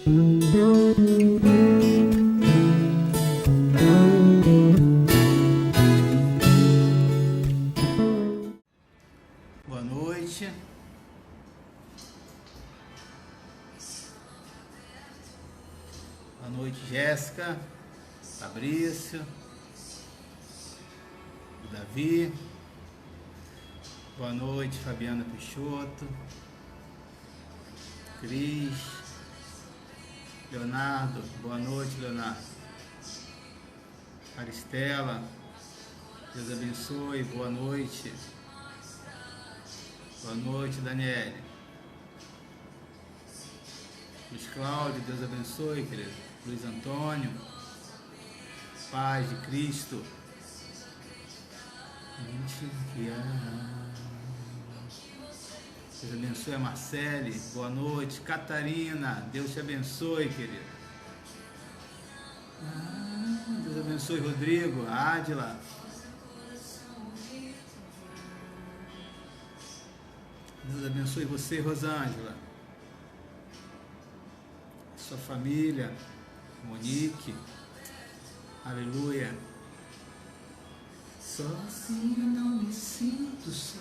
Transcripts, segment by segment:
Boa noite. Boa noite, Jéssica, Fabrício, Davi. Boa noite, Fabiana Peixoto, Cris, Leonardo. Boa noite, Leonardo. Maristela, Deus abençoe. Boa noite. Boa noite, Daniele. Luiz Cláudio, Deus abençoe, querido. Luiz Antônio, paz de Cristo. Deus abençoe a Marcele. Boa noite, Catarina. Deus te abençoe, querido. Deus abençoe, Rodrigo, Ádila. Deus abençoe você, Rosângela, sua família, Monique. Aleluia. Sozinho não me sinto só.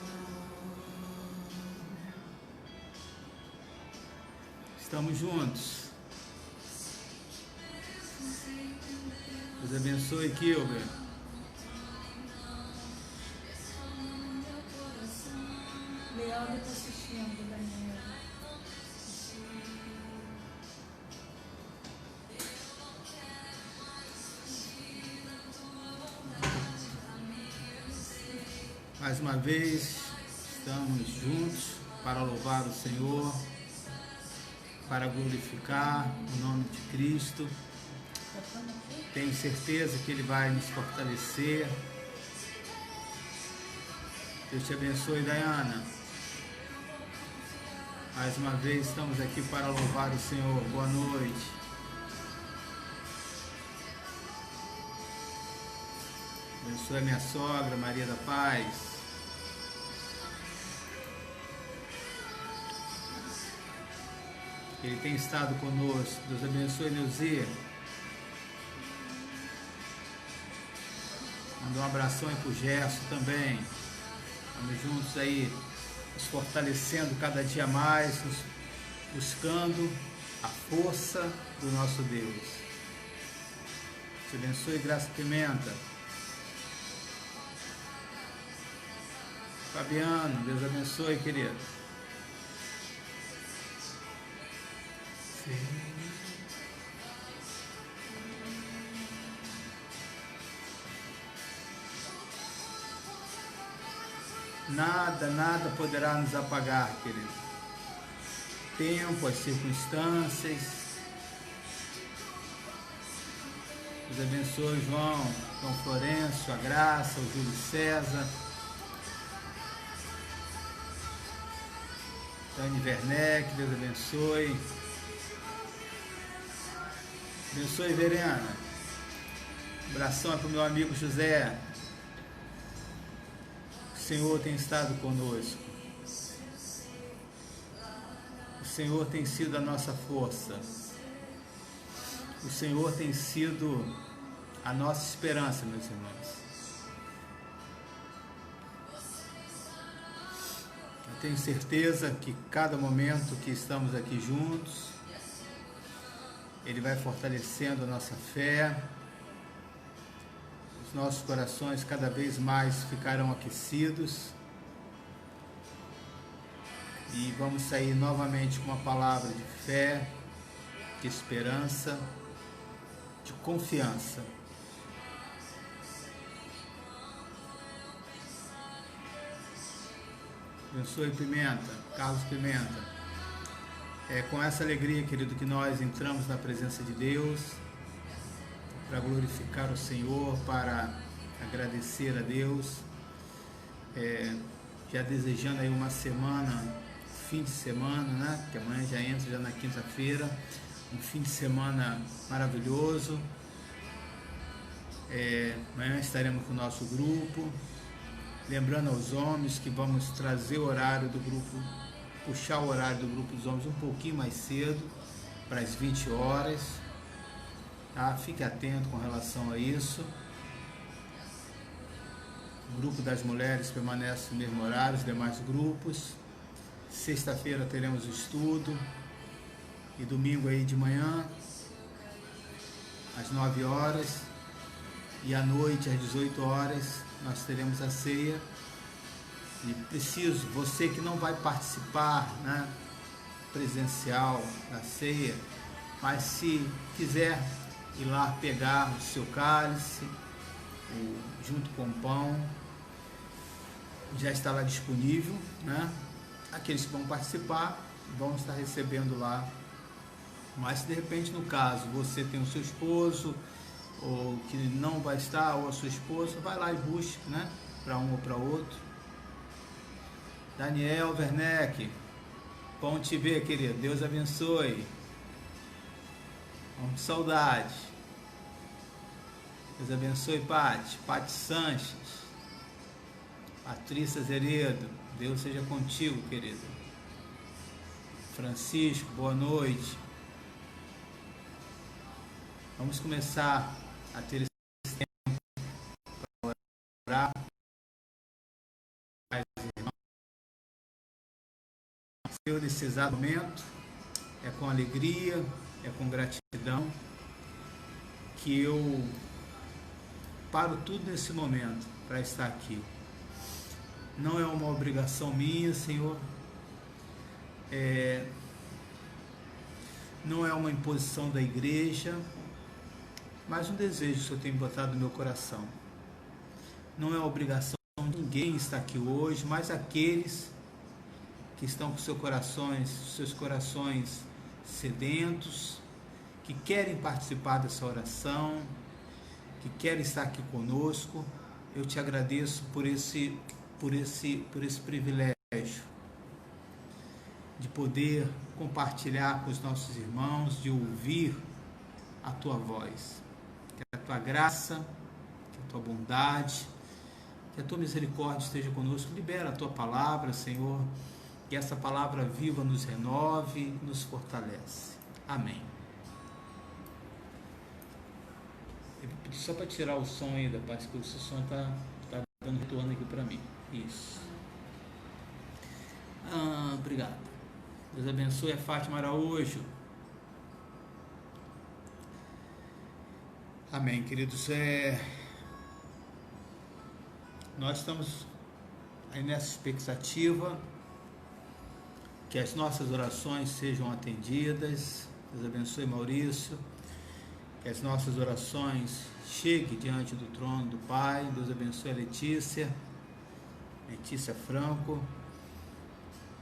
Estamos juntos. Deus abençoe, Kilber. Leandro está assistindo, Daniel. Mais uma vez, estamos juntos para louvar o Senhor, para glorificar o nome de Cristo. Tenho certeza que Ele vai nos fortalecer. Deus te abençoe, Dayana. Mais uma vez estamos aqui para louvar o Senhor. Boa noite. Abençoe a minha sogra, Maria da Paz. Ele tem estado conosco. Deus abençoe, Neuzia. Manda um abração aí pro Gerson também. Estamos juntos aí, nos fortalecendo cada dia mais, buscando a força do nosso Deus. Te abençoe, Graça Pimenta. Fabiano, Deus abençoe, querido. Sim. Nada poderá nos apagar, querido. Tempo, as circunstâncias. Deus abençoe, João Florencio, a Graça, o Júlio César, Tânia Werneck, Deus abençoe. Abençoe, Verena. Abração para o meu amigo José. O Senhor tem estado conosco. O Senhor tem sido a nossa força. O Senhor tem sido a nossa esperança, meus irmãos. Eu tenho certeza que cada momento que estamos aqui juntos, Ele vai fortalecendo a nossa fé. Os nossos corações cada vez mais ficarão aquecidos e vamos sair novamente com uma palavra de fé, de esperança, de confiança. Abençoe, Pimenta, Carlos Pimenta. É com essa alegria, querido, que nós entramos na presença de Deus, para glorificar o Senhor, para agradecer a Deus, já desejando aí uma semana, fim de semana, né? Que amanhã já entra, já na quinta-feira, um fim de semana maravilhoso. Amanhã estaremos com o nosso grupo, lembrando aos homens que vamos trazer o horário do grupo, puxar o horário do grupo dos homens um pouquinho mais cedo, para as 20 horas. Tá? Fique atento com relação a isso. O grupo das mulheres permanece no mesmo horário, os demais grupos. Sexta-feira teremos o estudo. E domingo aí de manhã, às 9 horas. E à noite, às 18 horas, nós teremos a ceia. E preciso, você que não vai participar, né, presencial da ceia, mas se quiser ir lá pegar o seu cálice, junto com o pão, já está lá disponível, né? Aqueles que vão participar vão estar recebendo lá. Mas se de repente, no caso, você tem o seu esposo, ou que não vai estar, ou a sua esposa, vai lá e busque, né? Para um ou para outro. Daniel Werneck, bom te ver, querido. Deus abençoe. Com saudade. Deus abençoe, Pati Sanches. Patrícia Zeredo, Deus seja contigo, querido. Francisco, boa noite. Vamos começar a ter esse tempo para orar. Senhor, nesse exato momento, é com alegria, é com gratidão que eu paro tudo nesse momento para estar aqui. Não é uma obrigação minha, Senhor, não é uma imposição da igreja, mas um desejo que o Senhor tem botado no meu coração. Não é obrigação de ninguém estar aqui hoje, mas aqueles que estão com seus corações sedentos, que querem participar dessa oração, que querem estar aqui conosco. Eu te agradeço por esse privilégio de poder compartilhar com os nossos irmãos, de ouvir a tua voz. Que a tua graça, que a tua bondade, que a tua misericórdia esteja conosco. Libera a tua palavra, Senhor, que essa palavra viva nos renove, nos fortalece. Amém. Eu vou pedir só para tirar o som ainda, parece que o som está dando retorno aqui para mim. Isso. Obrigado. Deus abençoe a Fátima Araújo. Amém, queridos. Nós estamos aí nessa expectativa que as nossas orações sejam atendidas. Deus abençoe, Maurício. Que as nossas orações cheguem diante do trono do Pai. Deus abençoe a Letícia Franco.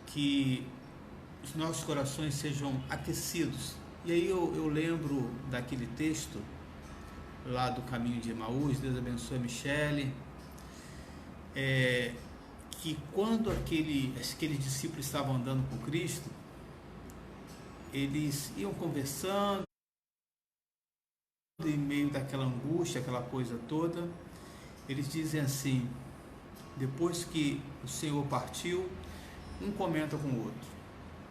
Que os nossos corações sejam aquecidos. E aí eu lembro daquele texto lá do caminho de Emaús. Deus abençoe a Michele. Que quando aqueles discípulos estavam andando com Cristo, eles iam conversando em meio daquela angústia, aquela coisa toda. Eles dizem assim, depois que o Senhor partiu, um comenta com o outro.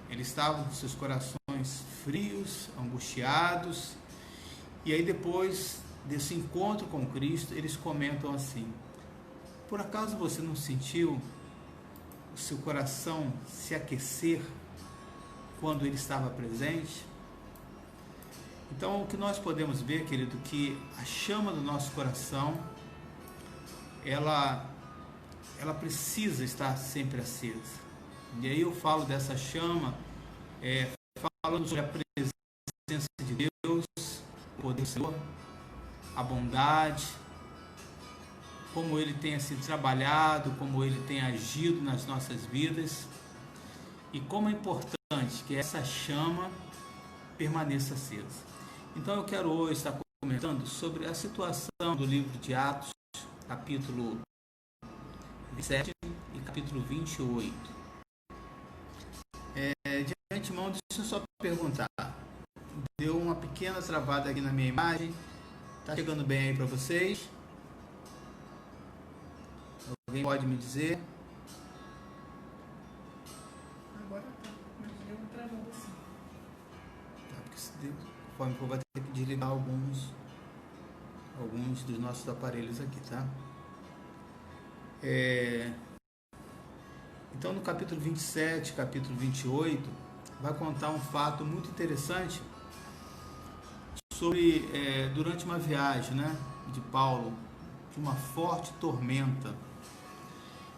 Eles estavam com seus corações frios, angustiados, e aí depois desse encontro com Cristo, eles comentam assim: por acaso você não sentiu o seu coração se aquecer quando ele estava presente? Então, o que nós podemos ver, querido, que a chama do nosso coração, ela precisa estar sempre acesa. E aí eu falo dessa chama, falando sobre a presença de Deus, o poder do Senhor, a bondade, como Ele tem assim trabalhado, como Ele tem agido nas nossas vidas, e como é importante que essa chama permaneça acesa. Então eu quero hoje estar comentando sobre a situação do livro de Atos, capítulo 27 e capítulo 28. De antemão, deixa eu só perguntar. Deu uma pequena travada aqui na minha imagem. Tá chegando bem aí para vocês? Alguém pode me dizer? Agora tá, mas deu uma travada assim. Tá, porque conforme for, vai ter que desligar alguns dos nossos aparelhos aqui, tá? Então, no capítulo 27, capítulo 28, vai contar um fato muito interessante sobre, durante uma viagem, né, de Paulo, de uma forte tormenta,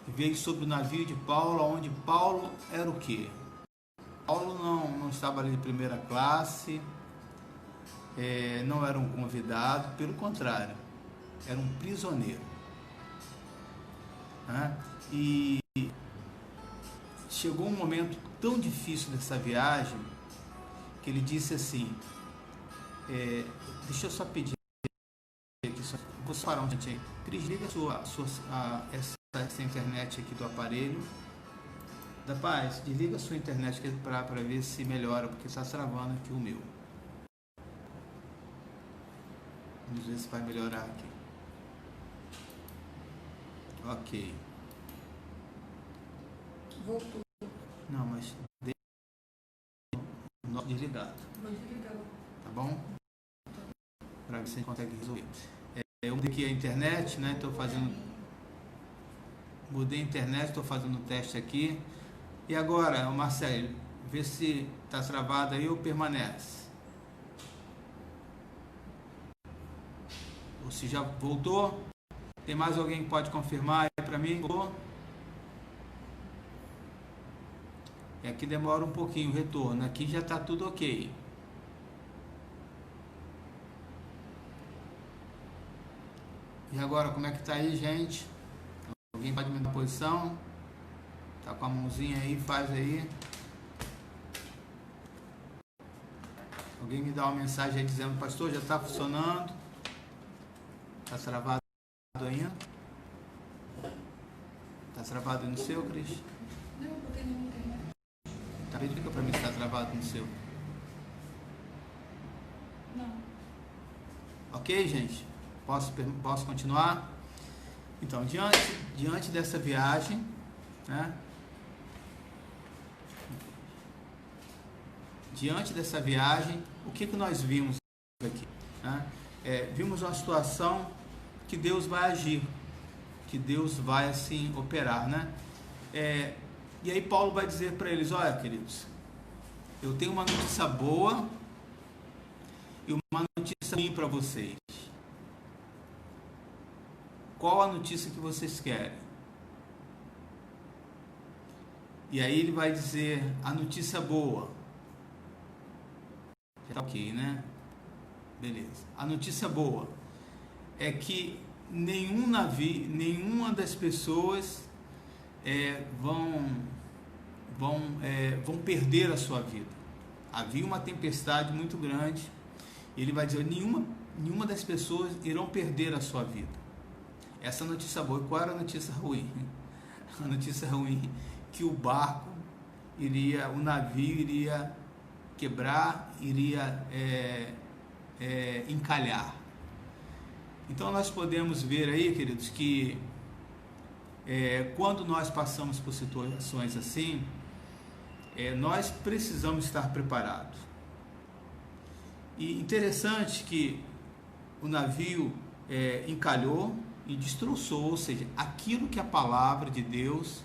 que veio sobre o navio de Paulo, onde Paulo era o quê? Paulo não estava ali de primeira classe, não era um convidado, pelo contrário, era um prisioneiro, né? E chegou um momento tão difícil dessa viagem que ele disse assim, deixa eu só pedir aqui, vou só parar um instantinho. Cris, liga essa internet aqui do aparelho. Da paz, desliga a sua internet aqui para ver se melhora, porque está travando aqui o meu. Vamos ver se vai melhorar aqui. Ok. Voltou. Não, mas desligado. Vou desligar. Tá bom? Para ver se a gente consegue resolver. Eu mudei aqui a internet, né? Mudei a internet, estou fazendo um teste aqui. E agora, Marcelo, vê se está travado aí ou permanece. Ou se já voltou. Tem mais alguém que pode confirmar aí para mim? E aqui demora um pouquinho o retorno. Aqui já está tudo ok. E agora, como é que está aí, gente? Alguém pode me dar posição? Tá com a mãozinha aí, faz aí. Alguém me dá uma mensagem aí dizendo, pastor, já está funcionando? Está travado ainda? Está travado no seu, Cris? Não, porque não tem. Tá, verifica para mim se está travado no seu. Não. Ok, gente? Posso continuar? Então, diante dessa viagem, né? Diante dessa viagem, o que nós vimos aqui? Né? Vimos uma situação que Deus vai agir, que Deus vai assim operar, né? E aí Paulo vai dizer para eles, olha, queridos, eu tenho uma notícia boa e uma notícia ruim para vocês. Qual a notícia que vocês querem? E aí ele vai dizer a notícia boa. Tá ok, né? Beleza. A notícia boa é que nenhuma das pessoas vão perder a sua vida. Havia uma tempestade muito grande. E ele vai dizer, nenhuma das pessoas irão perder a sua vida. Essa notícia boa. Qual era a notícia ruim? A notícia ruim que o navio iria quebrar, iria encalhar. Então nós podemos ver aí, queridos, que quando nós passamos por situações assim, nós precisamos estar preparados. E interessante que o navio encalhou e destroçou, ou seja, aquilo que a palavra de Deus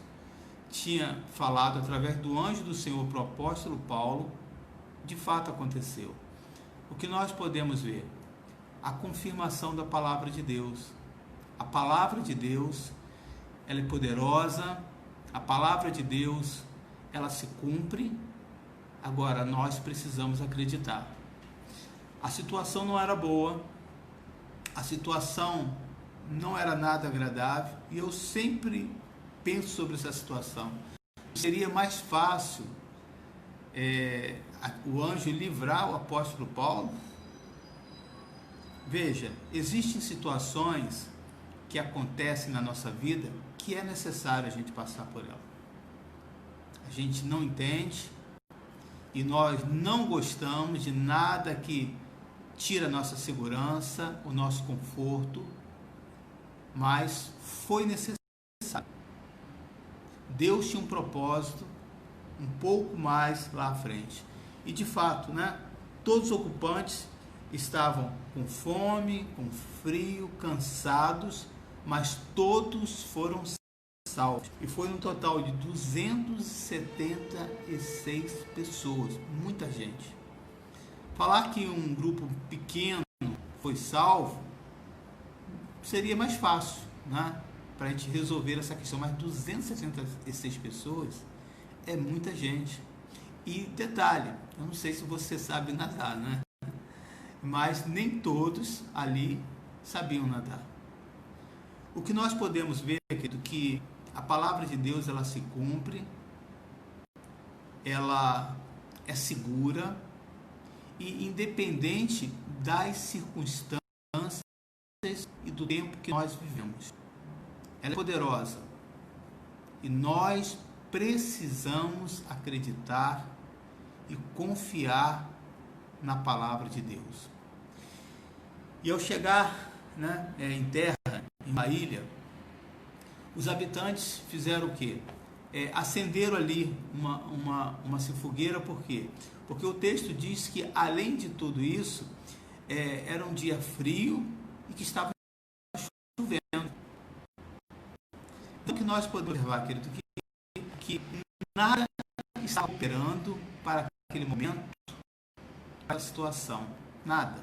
tinha falado através do anjo do Senhor para o apóstolo Paulo, de fato aconteceu. O que nós podemos ver? A confirmação da palavra de Deus. A palavra de Deus, ela é poderosa, a palavra de Deus, ela se cumpre. Agora, nós precisamos acreditar. A situação não era boa, a situação não era nada agradável, e eu sempre penso sobre essa situação. Seria mais fácil o anjo livrar o apóstolo Paulo? Veja, existem situações que acontecem na nossa vida que é necessário a gente passar por ela. A gente não entende e nós não gostamos de nada que tira a nossa segurança, o nosso conforto, mas foi necessário. Deus tinha um propósito um pouco mais lá à frente. E de fato, né? Todos os ocupantes estavam com fome, com frio, cansados, mas todos foram salvos. E foi um total de 276 pessoas, muita gente. Falar que um grupo pequeno foi salvo seria mais fácil, né, para a gente resolver essa questão, mas 276 pessoas é muita gente. E detalhe, eu não sei se você sabe nadar, né? Mas nem todos ali sabiam nadar. O que nós podemos ver, querido, que a palavra de Deus, ela se cumpre, ela é segura e independente das circunstâncias e do tempo que nós vivemos. Ela é poderosa e nós precisamos acreditar e confiar na palavra de Deus. E ao chegar, né, em terra, em uma ilha, os habitantes fizeram o quê? Acenderam ali uma fogueira. Por quê? Porque o texto diz que, além de tudo isso, era um dia frio e que estava chovendo. Então, o que nós podemos observar, querido, que nada estava operando para aquele momento, para a situação. Nada.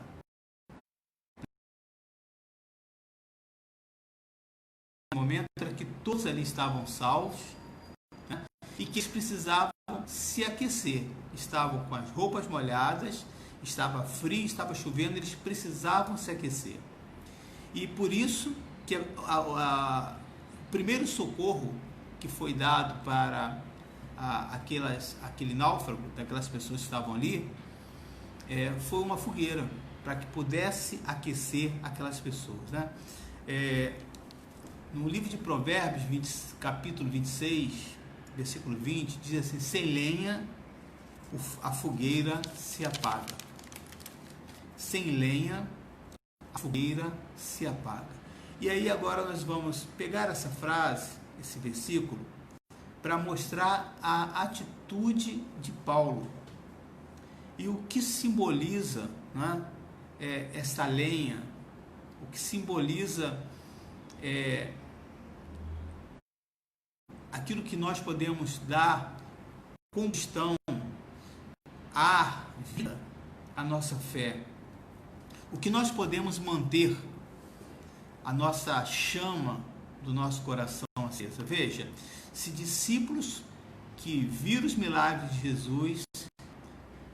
No momento era que todos ali estavam salvos, né, e que eles precisavam se aquecer. Estavam com as roupas molhadas, estava frio, estava chovendo, eles precisavam se aquecer. E por isso que o primeiro socorro que foi dado para aquele náufrago, daquelas pessoas que estavam ali, foi uma fogueira, para que pudesse aquecer aquelas pessoas, né? No livro de Provérbios, capítulo 26, versículo 20, diz assim: sem lenha a fogueira se apaga. Sem lenha a fogueira se apaga. E aí agora nós vamos pegar essa frase, esse versículo, para mostrar a atitude de Paulo e o que simboliza, né, essa lenha, o que simboliza aquilo que nós podemos dar combustão, ar, vida à nossa fé, o que nós podemos manter a nossa chama do nosso coração acesa. Veja, se discípulos que viram os milagres de Jesus,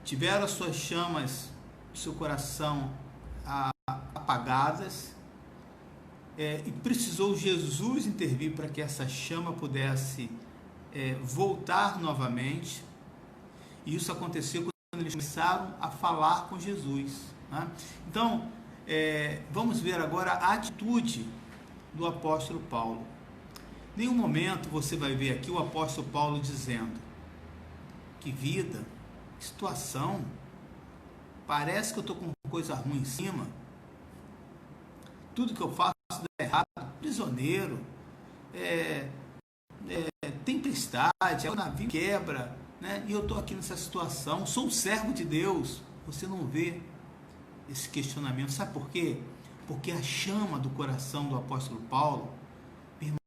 tiveram as suas chamas do seu coração apagadas, e precisou Jesus intervir para que essa chama pudesse voltar novamente, e isso aconteceu quando eles começaram a falar com Jesus, né? Então, vamos ver agora a atitude do apóstolo Paulo. Em nenhum momento você vai ver aqui o apóstolo Paulo dizendo: que vida, que situação, parece que eu estou com coisa ruim em cima, tudo que eu faço dá errado, prisioneiro, tempestade, o navio quebra, né? E eu estou aqui nessa situação, sou um servo de Deus. Você não vê esse questionamento. Sabe por quê? Porque a chama do coração do apóstolo Paulo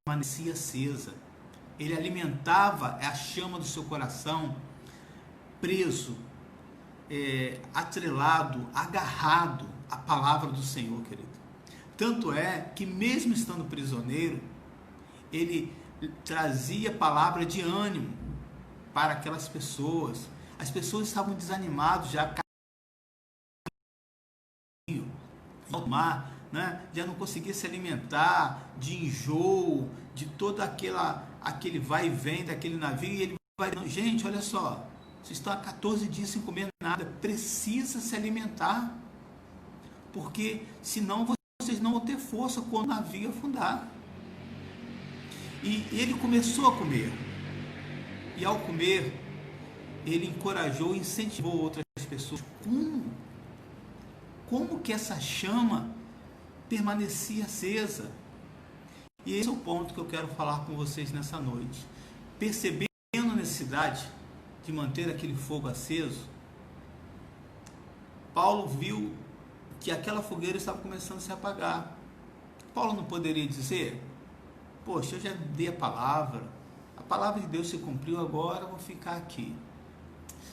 permanecia acesa. Ele alimentava a chama do seu coração preso, atrelado, agarrado à palavra do Senhor, querido. Tanto é que, mesmo estando prisioneiro, ele trazia palavra de ânimo para aquelas pessoas. As pessoas estavam desanimadas, já no mar, né? Já não conseguia se alimentar, de enjoo, de todo aquele vai e vem daquele navio, e ele vai, gente, olha só, vocês estão há 14 dias sem comer nada, precisa se alimentar, porque senão vocês não vão ter força quando o navio afundar. E ele começou a comer, e ao comer, ele encorajou e incentivou outras pessoas. Como que essa chama permanecia acesa? E esse é o ponto que eu quero falar com vocês nessa noite. Percebendo a necessidade de manter aquele fogo aceso, Paulo viu que aquela fogueira estava começando a se apagar. Paulo não poderia dizer: poxa, eu já dei a palavra de Deus se cumpriu, agora eu vou ficar aqui.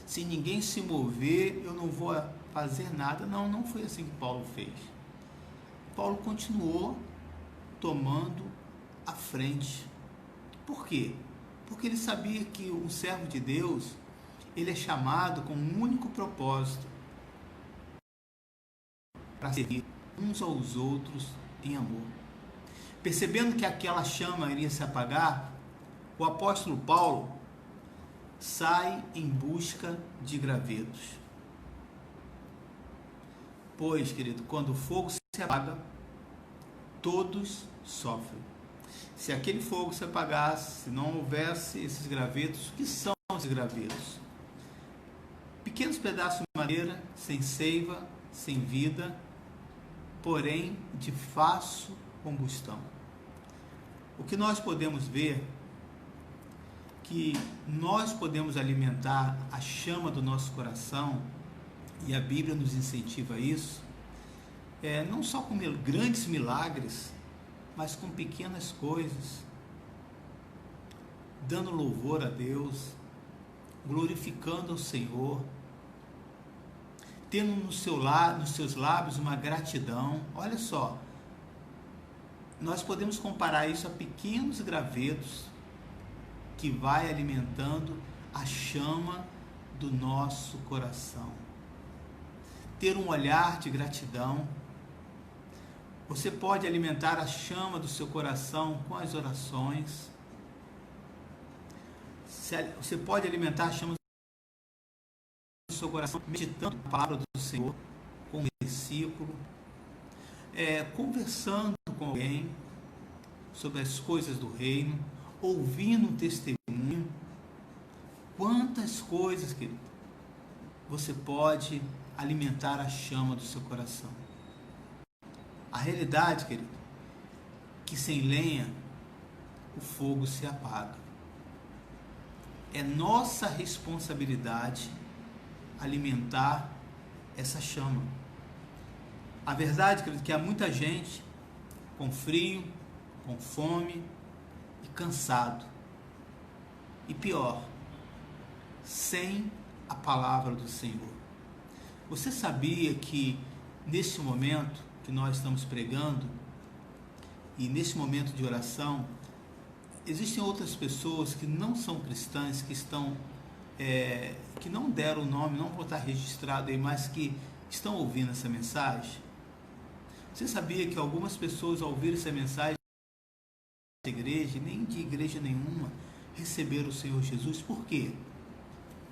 Se ninguém se mover, eu não vou fazer nada. Não, não foi assim que Paulo fez. Paulo continuou tomando a frente. Por quê? Porque ele sabia que o servo de Deus, ele é chamado com um único propósito: para servir uns aos outros em amor. Percebendo que aquela chama iria se apagar, o apóstolo Paulo sai em busca de gravetos. Pois, querido, quando o fogo se apaga, todos sofrem. Se aquele fogo se apagasse, se não houvesse esses gravetos, o que são os gravetos? Pequenos pedaços de madeira, sem seiva, sem vida, porém de fácil combustão. O que nós podemos ver, que nós podemos alimentar a chama do nosso coração, e a Bíblia nos incentiva a isso, não só com grandes milagres, mas com pequenas coisas, dando louvor a Deus, glorificando ao Senhor, tendo nos seus lábios uma gratidão. Olha só, nós podemos comparar isso a pequenos gravetos que vai alimentando a chama do nosso coração. Ter um olhar de gratidão. Você pode alimentar a chama do seu coração com as orações. Você pode alimentar a chama do seu coração meditando a palavra do Senhor, com um versículo, conversando com alguém sobre as coisas do reino, ouvindo um testemunho. Quantas coisas, querido, você pode alimentar a chama do seu coração. A realidade, querido, que sem lenha o fogo se apaga. É nossa responsabilidade alimentar essa chama. A verdade, querido, que há muita gente com frio, com fome e cansado. E pior, sem a palavra do Senhor. Você sabia que nesse momento que nós estamos pregando e nesse momento de oração, existem outras pessoas que não são cristãs, que estão que não deram o nome, não vão estar registrado aí, mas que estão ouvindo essa mensagem? Você sabia que algumas pessoas, ao ouvir essa mensagem de igreja, nem de igreja nenhuma, receberam o Senhor Jesus? Por quê?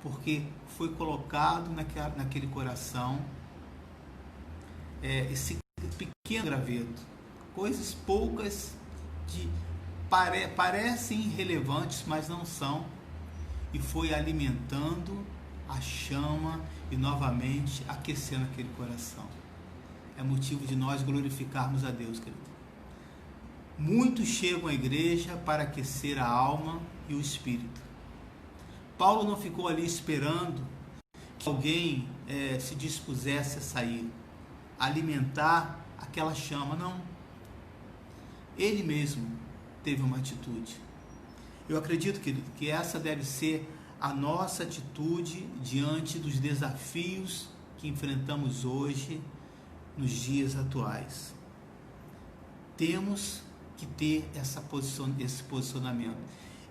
Porque foi colocado naquele coração esse pequeno graveto, coisas poucas parecem irrelevantes, mas não são, e foi alimentando a chama e novamente aquecendo aquele coração. É motivo de nós glorificarmos a Deus, querido. Muitos chegam à igreja para aquecer a alma e o espírito. Paulo não ficou ali esperando que alguém se dispusesse a sair, a alimentar aquela chama, não. Ele mesmo teve uma atitude. Eu acredito, querido, que essa deve ser a nossa atitude diante dos desafios que enfrentamos hoje, nos dias atuais. Temos que ter esse posicionamento.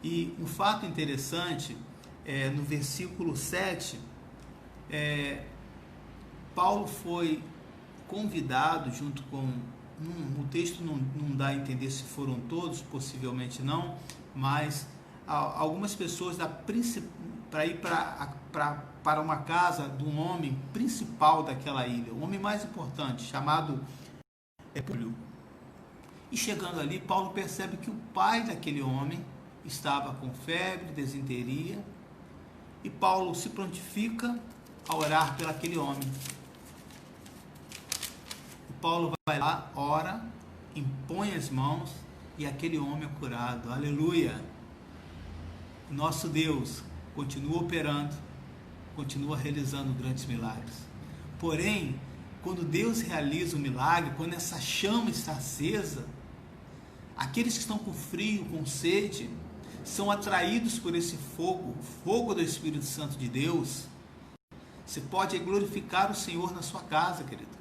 E um fato interessante, no versículo 7, Paulo foi convidado junto com... o texto não dá a entender se foram todos, possivelmente não, mas algumas pessoas para ir para uma casa de um homem principal daquela ilha, o homem mais importante, chamado Públio. E chegando ali, Paulo percebe que o pai daquele homem estava com febre, desinteria, e Paulo se prontifica a orar por aquele homem. E Paulo vai lá, ora, impõe as mãos e aquele homem é curado. Aleluia! Nosso Deus continua operando, continua realizando grandes milagres. Porém, quando Deus realiza o milagre, quando essa chama está acesa, aqueles que estão com frio, com sede, são atraídos por esse fogo, o fogo do Espírito Santo de Deus. Você pode glorificar o Senhor na sua casa, querido.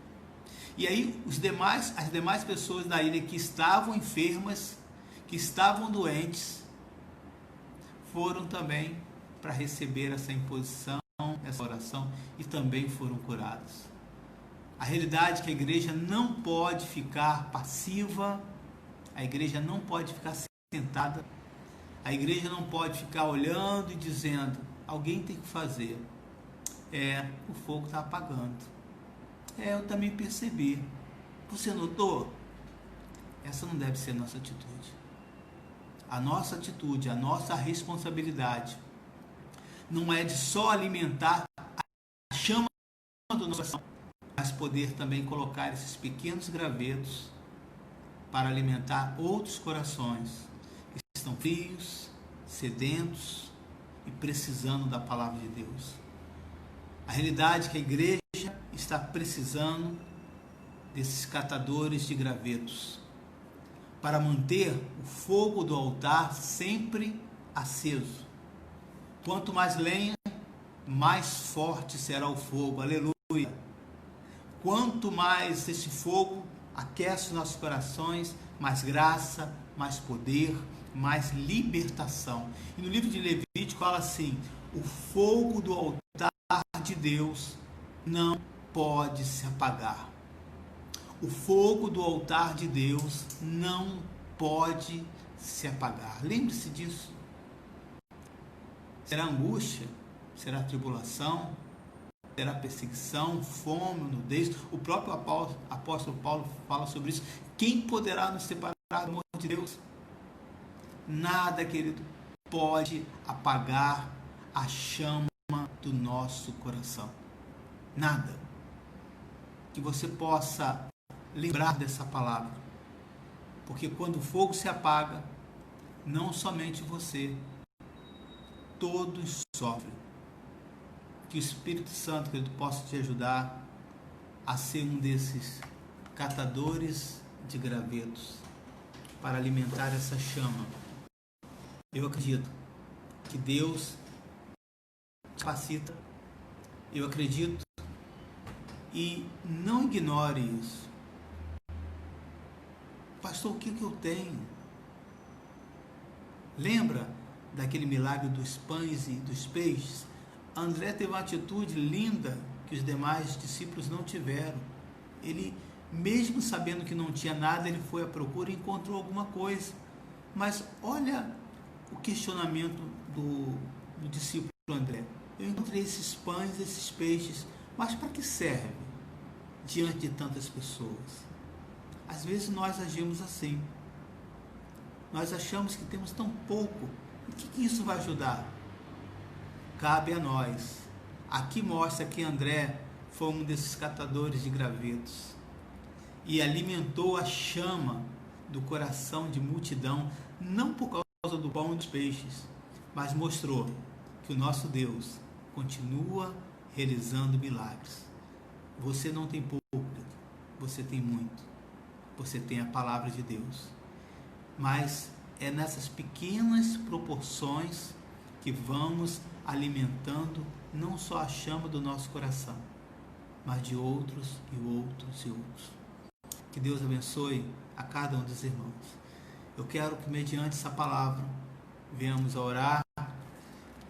E aí as demais pessoas da ilha que estavam enfermas, que estavam doentes, foram também para receber essa imposição, essa oração, e também foram curados. A realidade é que a igreja não pode ficar passiva, a igreja não pode ficar sentada, a igreja não pode ficar olhando e dizendo, alguém tem que fazer. O fogo está apagando. Eu também percebi. Você notou? Essa não deve ser a nossa atitude. A nossa atitude, a nossa responsabilidade não é de só alimentar a chama do nosso coração, mas poder também colocar esses pequenos gravetos para alimentar outros corações que estão frios, sedentos e precisando da palavra de Deus. A realidade é que a igreja está precisando desses catadores de gravetos para manter o fogo do altar sempre aceso. Quanto mais lenha, mais forte será o fogo. Aleluia! Quanto mais esse fogo aquece nossos corações, mais graça, mais poder, mais libertação. E no livro de Levítico fala assim, o fogo do altar de Deus não pode se apagar. O fogo do altar de Deus não pode se apagar. Lembre-se disso. Será angústia, será tribulação, será perseguição, fome, nudez. O próprio apóstolo Paulo fala sobre isso. Quem poderá nos separar do amor de Deus? Nada, querido, pode apagar a chama do nosso coração. Nada. Que você possa lembrar dessa palavra. Porque quando o fogo se apaga, não somente você, todos sofrem. Que o Espírito Santo, querido, possa te ajudar a ser um desses catadores de gravetos para alimentar essa chama. Eu acredito que Deus te capacita. Eu acredito e não ignore isso. Pastor, o que eu tenho? Lembra daquele milagre dos pães e dos peixes? André teve uma atitude linda que os demais discípulos não tiveram. Ele, mesmo sabendo que não tinha nada, ele foi à procura e encontrou alguma coisa. Mas olha o questionamento do discípulo André. Eu encontrei esses pães, esses peixes, mas para que serve diante de tantas pessoas? Às vezes nós agimos assim. Nós achamos que temos tão pouco. O que isso vai ajudar? Cabe a nós. Aqui mostra que André foi um desses catadores de gravetos e alimentou a chama do coração de multidão, não por causa do pão e dos peixes, mas mostrou que o nosso Deus continua realizando milagres. Você não tem pouco, você tem muito. Você tem a palavra de Deus. Mas é nessas pequenas proporções que vamos alimentando não só a chama do nosso coração, mas de outros e outros e outros. Que Deus abençoe a cada um dos irmãos. Eu quero que, mediante essa palavra, venhamos a orar.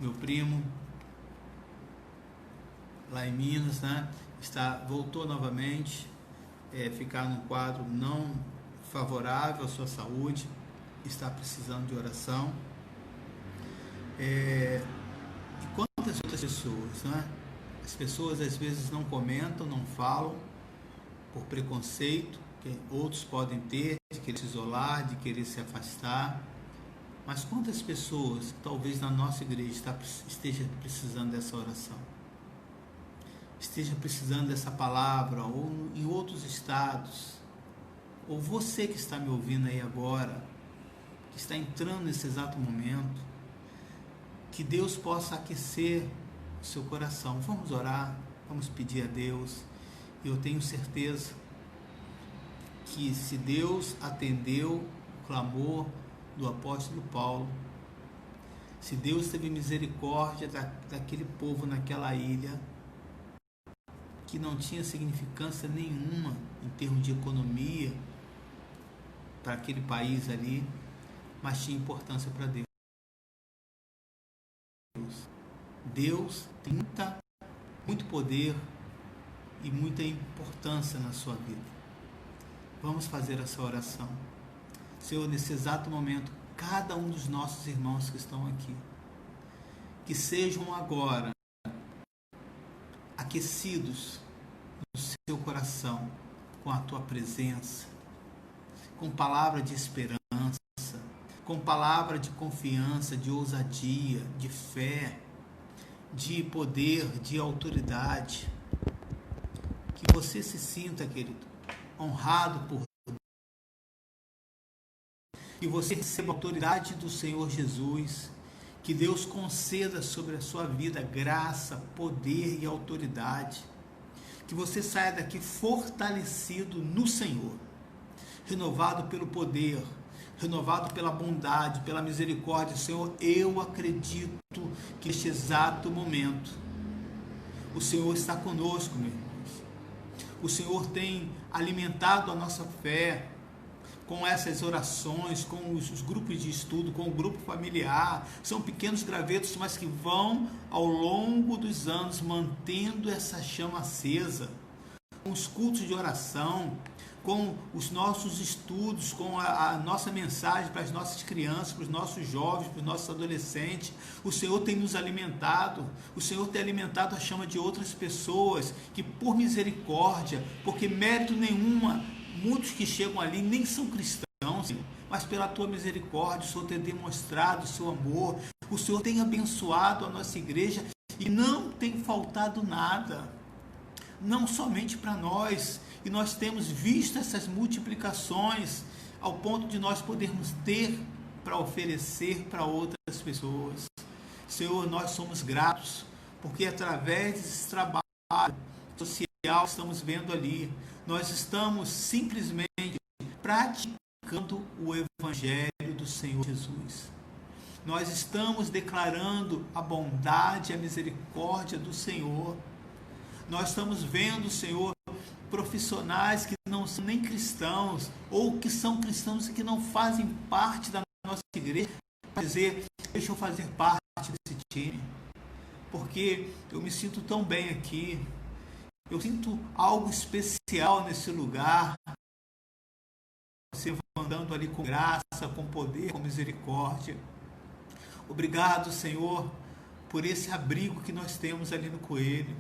Meu primo, lá em Minas, voltou novamente, ficar num quadro não favorável à sua saúde, está precisando de oração. E quantas outras pessoas, As pessoas às vezes não comentam, não falam, por preconceito, que outros podem ter, de querer se isolar, de querer se afastar. Mas quantas pessoas, talvez na nossa igreja, esteja precisando dessa oração? Esteja precisando dessa palavra, ou em outros estados, ou você que está me ouvindo aí agora, que está entrando nesse exato momento, que Deus possa aquecer o seu coração. Vamos orar, vamos pedir a Deus Eu tenho certeza que se Deus atendeu o clamor do apóstolo Paulo, se Deus teve misericórdia daquele povo naquela ilha, que não tinha significância nenhuma em termos de economia para aquele país ali, mas tinha importância para Deus. Deus tem muito poder e muita importância na sua vida. Vamos fazer essa oração. Senhor, nesse exato momento, cada um dos nossos irmãos que estão aqui, que sejam agora aquecidos no seu coração com a tua presença, com palavra de esperança, com palavra de confiança, de ousadia, de fé, de poder, de autoridade. Que você se sinta, querido, honrado por Deus. Que você receba a autoridade do Senhor Jesus. Que Deus conceda sobre a sua vida graça, poder e autoridade. Que você saia daqui fortalecido no Senhor, renovado pelo poder, renovado pela bondade, pela misericórdia. Senhor, eu acredito que neste exato momento o Senhor está conosco, meus irmãos. O Senhor tem alimentado a nossa fé com essas orações, com os grupos de estudo, com o grupo familiar. São pequenos gravetos, mas que vão ao longo dos anos mantendo essa chama acesa, com os cultos de oração, com os nossos estudos, com a nossa mensagem para as nossas crianças, para os nossos jovens, para os nossos adolescentes. O Senhor tem nos alimentado, o Senhor tem alimentado a chama de outras pessoas, que por misericórdia, porque mérito nenhuma, muitos que chegam ali nem são cristãos, Senhor, mas pela tua misericórdia, o Senhor tem demonstrado o seu amor, o Senhor tem abençoado a nossa igreja e não tem faltado nada, não somente para nós. E nós temos visto essas multiplicações ao ponto de nós podermos ter para oferecer para outras pessoas. Senhor, nós somos gratos, porque através desse trabalho social que estamos vendo ali, nós estamos simplesmente praticando o Evangelho do Senhor Jesus. Nós estamos declarando a bondade e a misericórdia do Senhor. Nós estamos vendo, Senhor, profissionais que não são nem cristãos, ou que são cristãos e que não fazem parte da nossa igreja, para dizer, deixa eu fazer parte desse time, porque eu me sinto tão bem aqui, eu sinto algo especial nesse lugar, você andando ali com graça, com poder, com misericórdia. Obrigado, Senhor, por esse abrigo que nós temos ali no Coelho.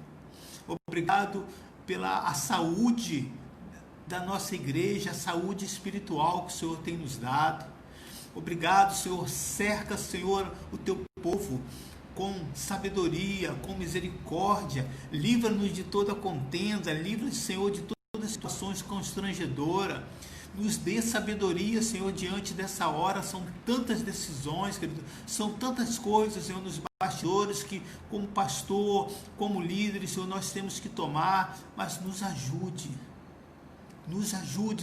Obrigado pela saúde da nossa igreja, a saúde espiritual que o Senhor tem nos dado. Obrigado, Senhor. Cerca, Senhor, o teu povo com sabedoria, com misericórdia. Livra-nos de toda contenda. Livra-nos, Senhor, de todas as situações constrangedoras. Nos dê sabedoria, Senhor, diante dessa hora. São tantas decisões, querido. São tantas coisas, Senhor, nos bastidores que, como pastor, como líderes, Senhor, nós temos que tomar. Mas nos ajude,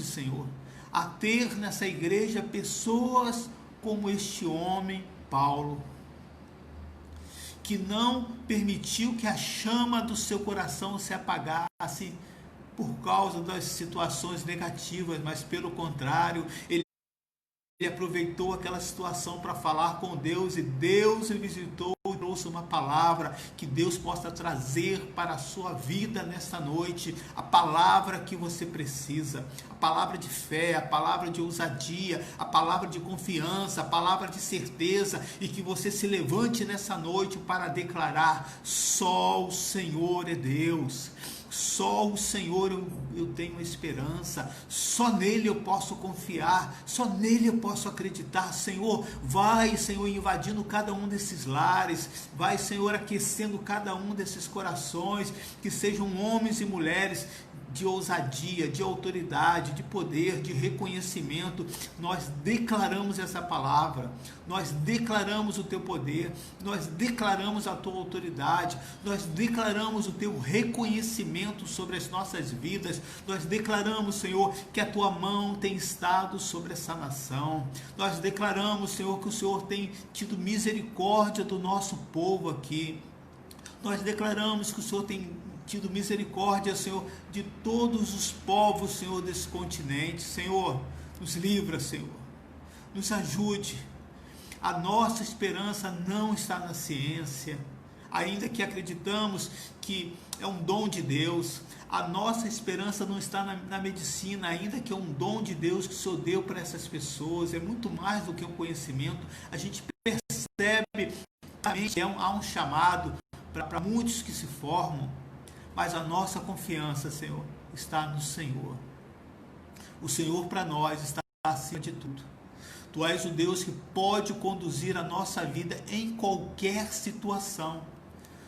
Senhor, a ter nessa igreja pessoas como este homem, Paulo, que não permitiu que a chama do seu coração se apagasse por causa das situações negativas, mas pelo contrário, ele aproveitou aquela situação para falar com Deus, e Deus o visitou e trouxe uma palavra. Que Deus possa trazer para a sua vida nesta noite a palavra que você precisa, a palavra de fé, a palavra de ousadia, a palavra de confiança, a palavra de certeza, e que você se levante nessa noite para declarar: só o Senhor é Deus. Só o Senhor eu tenho esperança, só nele eu posso confiar, só nele eu posso acreditar. Senhor, vai, Senhor, invadindo cada um desses lares, vai, Senhor, aquecendo cada um desses corações, que sejam homens e mulheres de ousadia, de autoridade, de poder, de reconhecimento. Nós declaramos essa palavra, nós declaramos o teu poder, nós declaramos a tua autoridade, nós declaramos o teu reconhecimento sobre as nossas vidas, nós declaramos, Senhor, que a tua mão tem estado sobre essa nação, nós declaramos, Senhor, que o Senhor tem tido misericórdia do nosso povo aqui, nós declaramos que o Senhor tem tido misericórdia, Senhor, de todos os povos, Senhor, desse continente. Senhor, nos livra, Senhor, nos ajude. A nossa esperança não está na ciência, ainda que acreditamos que é um dom de Deus. A nossa esperança não está na medicina, ainda que é um dom de Deus que o Senhor deu para essas pessoas. É muito mais do que um conhecimento. A gente percebe que há um chamado para muitos que se formam, mas a nossa confiança, Senhor, está no Senhor. O Senhor para nós está acima de tudo. Tu és o Deus que pode conduzir a nossa vida em qualquer situação.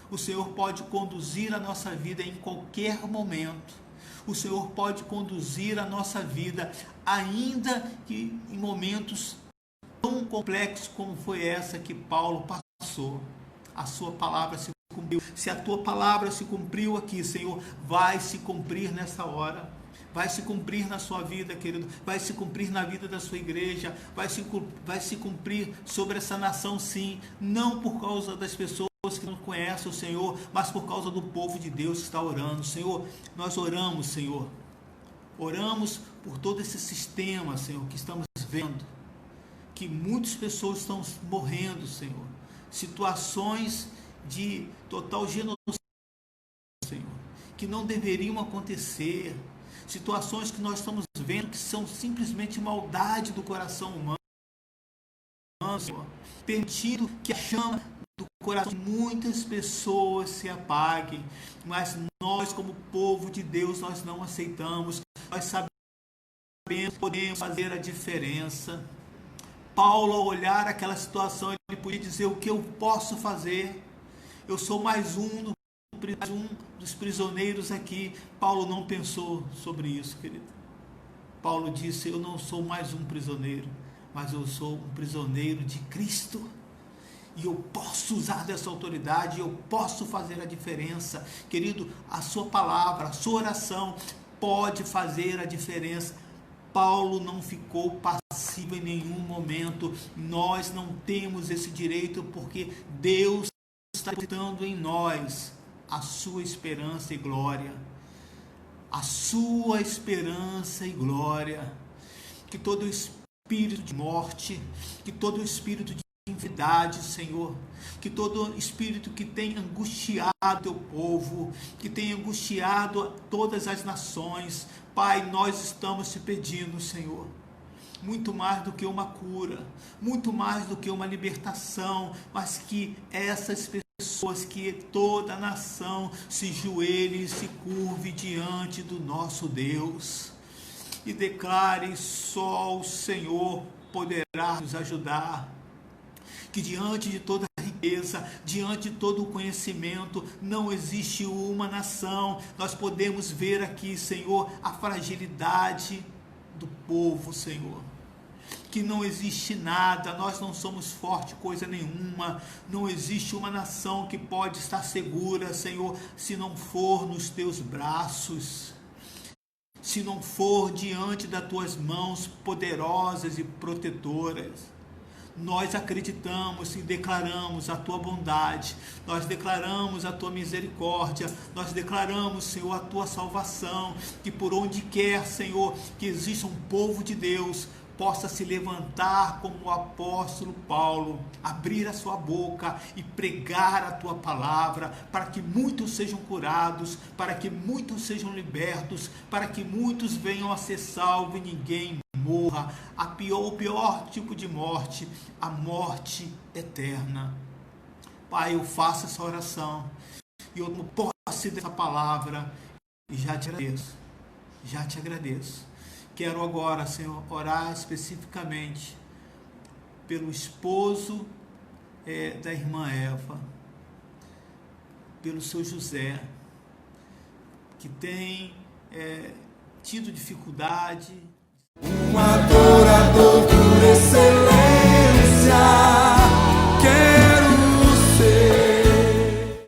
O Senhor pode conduzir a nossa vida em qualquer momento. O Senhor pode conduzir a nossa vida, ainda que em momentos tão complexos como foi essa que Paulo passou. A sua palavra se cumpriu. Se a tua palavra se cumpriu aqui, Senhor, vai se cumprir nessa hora. Vai se cumprir na sua vida, querido. Vai se cumprir na vida da sua igreja. Vai se cumprir sobre essa nação, sim. Não por causa das pessoas que não conhecem o Senhor, mas por causa do povo de Deus que está orando. Senhor, nós oramos, Senhor. Oramos por todo esse sistema, Senhor, que estamos vendo. Que muitas pessoas estão morrendo, Senhor. Situações de total genocídio, Senhor, que não deveriam acontecer, situações que nós estamos vendo que são simplesmente maldade do coração humano, Senhor, permitindo que a chama do coração de muitas pessoas se apague, mas nós, como povo de Deus, nós não aceitamos. Nós sabemos que podemos fazer a diferença. Paulo, ao olhar aquela situação, ele podia dizer: o que eu posso fazer? Eu sou mais um dos prisioneiros aqui. Paulo não pensou sobre isso, querido. Paulo disse: eu não sou mais um prisioneiro, mas eu sou um prisioneiro de Cristo. E eu posso usar dessa autoridade, eu posso fazer a diferença. Querido, a sua palavra, a sua oração pode fazer a diferença. Paulo não ficou passivo em nenhum momento. Nós não temos esse direito, porque Deus está depositando em nós a sua esperança e glória. A sua esperança e glória. Que todo espírito de morte, que todo espírito de enfermidade, Senhor, que todo espírito que tem angustiado teu povo, que tem angustiado todas as nações, Pai, nós estamos te pedindo, Senhor, muito mais do que uma cura, muito mais do que uma libertação, mas que essas pessoas, que toda a nação se joelhe e se curve diante do nosso Deus e declare: só o Senhor poderá nos ajudar. Que diante de toda a riqueza, diante de todo o conhecimento, não existe uma nação. Nós podemos ver aqui, Senhor, a fragilidade do povo, Senhor. Que não existe nada, nós não somos forte coisa nenhuma. Não existe uma nação que pode estar segura, Senhor, se não for nos teus braços. Se não for diante das tuas mãos poderosas e protetoras. Nós acreditamos e declaramos a tua bondade, nós declaramos a tua misericórdia, nós declaramos, Senhor, a tua salvação, que por onde quer, Senhor, que exista um povo de Deus, possa se levantar como o apóstolo Paulo, abrir a sua boca e pregar a tua palavra, para que muitos sejam curados, para que muitos sejam libertos, para que muitos venham a ser salvos e ninguém morra. O pior tipo de morte, a morte eterna. Pai, eu faço essa oração e eu tomo posse dessa palavra e já te agradeço. Quero agora, Senhor, orar especificamente pelo esposo da irmã Eva, pelo seu José, que tem tido dificuldade. Um adorador por excelência.